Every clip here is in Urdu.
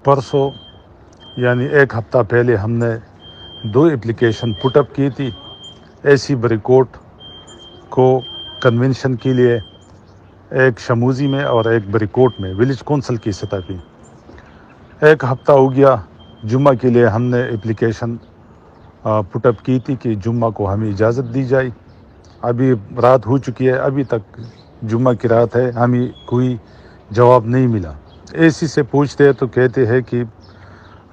پرسوں یعنی ایک ہفتہ پہلے ہم نے 2 اپلیکیشن پٹ اپ کی تھی ایسی بریکوٹ کو کنونشن کے لیے، ایک شموزی میں اور ایک بریکوٹ میں ولیج کونسل کی سطح پہ۔ ایک ہفتہ ہو گیا، جمعہ کے لیے ہم نے اپلیکیشن پٹ اپ کی تھی کہ جمعہ کو ہمیں اجازت دی جائے۔ ابھی رات ہو چکی ہے، ابھی تک جمعہ کی رات ہے، ہمیں کوئی جواب نہیں ملا۔ اے سی سے پوچھتے تو کہتے ہیں کہ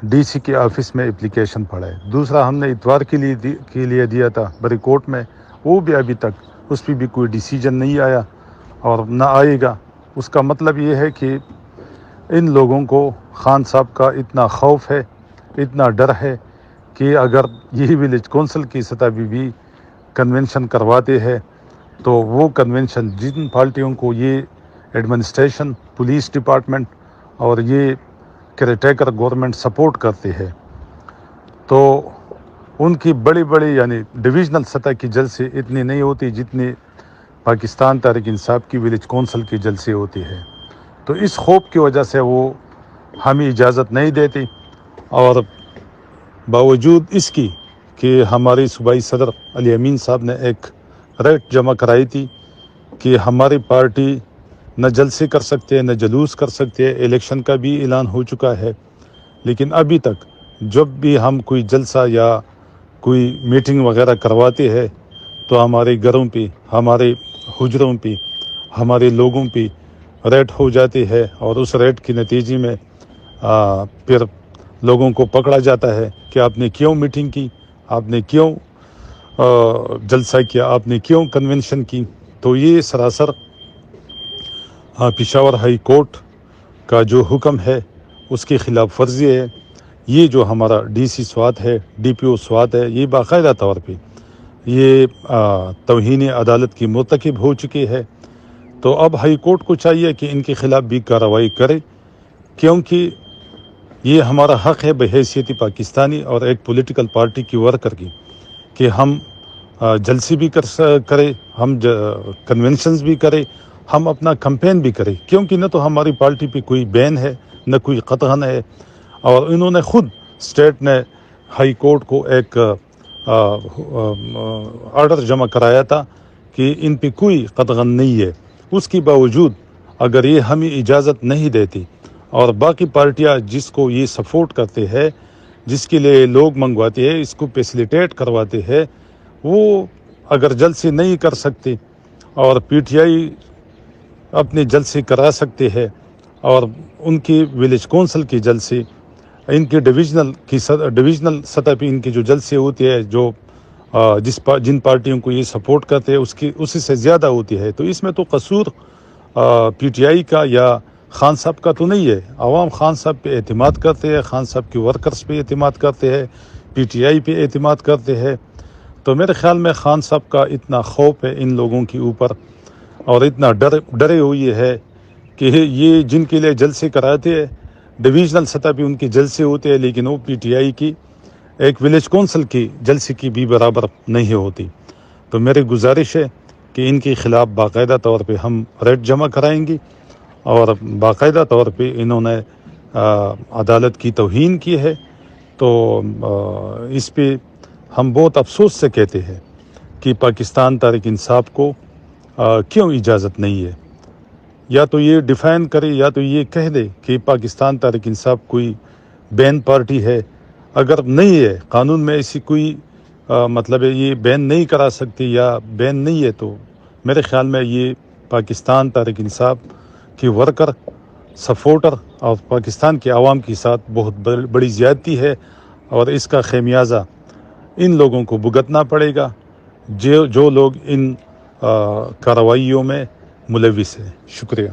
ڈی سی کے آفس میں اپلیکیشن پڑا ہے۔ دوسرا ہم نے اتوار کے لیے دیا تھا بریکوٹ میں، وہ بھی ابھی تک اس پہ بھی کوئی ڈیسیجن نہیں آیا اور نہ آئے گا۔ اس کا مطلب یہ ہے کہ ان لوگوں کو خان صاحب کا اتنا خوف ہے، اتنا ڈر ہے کہ اگر یہ ولیج کونسل کی سطح پہ بھی کنونشن کرواتے ہیں تو وہ کنونشن جن پارٹیوں کو یہ ایڈمنسٹریشن، پولیس ڈپارٹمنٹ اور یہ کیئرٹیکر گورنمنٹ سپورٹ کرتے ہیں، تو ان کی بڑی یعنی ڈویژنل سطح کی جلسے اتنی نہیں ہوتی جتنی پاکستان تحریک انصاف کی ولیج کونسل کی جلسے ہوتی ہے۔ تو اس خوف کی وجہ سے وہ ہمیں اجازت نہیں دیتی، اور باوجود اس کی کہ ہماری صوبائی صدر علی امین صاحب نے ایک ریٹ جمع کرائی تھی کہ ہماری پارٹی نہ جلسے کر سکتے نہ جلوس کر سکتے، الیکشن کا بھی اعلان ہو چکا ہے، لیکن ابھی تک جب بھی ہم کوئی جلسہ یا کوئی میٹنگ وغیرہ کرواتے ہیں تو ہمارے گھروں پہ، ہمارے حجروں پہ، ہمارے لوگوں پہ ریٹ ہو جاتی ہے، اور اس ریٹ کے نتیجے میں پھر لوگوں کو پکڑا جاتا ہے کہ آپ نے کیوں میٹنگ کی، آپ نے کیوں جلسہ کیا، آپ نے کیوں کنونشن کی۔ تو یہ سراسر پشاور ہائی کورٹ کا جو حکم ہے اس کی خلاف ورزی ہے۔ یہ جو ہمارا ڈی سی سوات ہے، ڈی پی او سوات ہے، یہ باقاعدہ طور پہ یہ توہین عدالت کی مرتکب ہو چکی ہے۔ تو اب ہائی کورٹ کو چاہیے کہ ان کے خلاف بھی کارروائی کرے، کیونکہ یہ ہمارا حق ہے بحیثیت پاکستانی اور ایک پولیٹیکل پارٹی کی ورکر کی کہ ہم جلسے بھی کریں، ہم کنونشنز بھی کریں، ہم اپنا کمپین بھی کریں، کیونکہ نہ تو ہماری پارٹی پہ کوئی بین ہے نہ کوئی قطعاً ہے، اور انہوں نے خود اسٹیٹ نے ہائی کورٹ کو ایک آرڈر جمع کرایا تھا کہ ان پہ کوئی قطعاً نہیں ہے۔ اس کے باوجود اگر یہ ہمیں اجازت نہیں دیتی اور باقی پارٹیاں جس کو یہ سپورٹ کرتے ہیں، جس کے لیے لوگ منگواتے ہیں، اس کو فیسیلیٹیٹ کرواتے ہیں، وہ اگر جلسے نہیں کر سکتے اور پی ٹی آئی اپنے جلسے کرا سکتے ہیں، اور ان کی ولیج کونسل کی جلسے، ان کے ڈویژنل سطح پہ ان کے جو جلسے ہوتے ہیں، جو جن پارٹیوں کو یہ سپورٹ کرتے ہیں اسی سے زیادہ ہوتی ہے، تو اس میں تو قصور پی ٹی آئی کا یا خان صاحب کا تو نہیں ہے۔ عوام خان صاحب پہ اعتماد کرتے ہیں، خان صاحب کے ورکرز پہ اعتماد کرتے ہیں، پی ٹی آئی پہ اعتماد کرتے ہیں۔ تو میرے خیال میں خان صاحب کا اتنا خوف ہے ان لوگوں کے اوپر، اور اتنا ڈرے ہوئی ہے کہ یہ جن کے لیے جلسے کراتے ہیں، ڈویژنل سطح پہ ان کے جلسے ہوتے ہیں، لیکن وہ پی ٹی آئی کی ایک ولیج کونسل کی جلسے کی بھی برابر نہیں ہوتی۔ تو میری گزارش ہے کہ ان کے خلاف باقاعدہ طور پہ ہم ریٹ جمع کرائیں گے، اور باقاعدہ طور پہ انہوں نے عدالت کی توہین کی ہے، تو اس پہ ہم بہت افسوس سے کہتے ہیں کہ پاکستان تحریک انصاف کو کیوں اجازت نہیں ہے۔ یا تو یہ ڈیفائن کرے، یا تو یہ کہہ دے کہ پاکستان تحریک انصاف کوئی بین پارٹی ہے۔ اگر نہیں ہے قانون میں ایسی کوئی مطلب ہے یہ بین نہیں کرا سکتی یا بین نہیں ہے، تو میرے خیال میں یہ پاکستان تحریک انصاف کی ورکر، سپورٹر اور پاکستان کے عوام کے ساتھ بہت بڑی زیادتی ہے، اور اس کا خمیازہ ان لوگوں کو بھگتنا پڑے گا جو لوگ ان کارروائیوں میں ملوث ہیں۔ شکریہ۔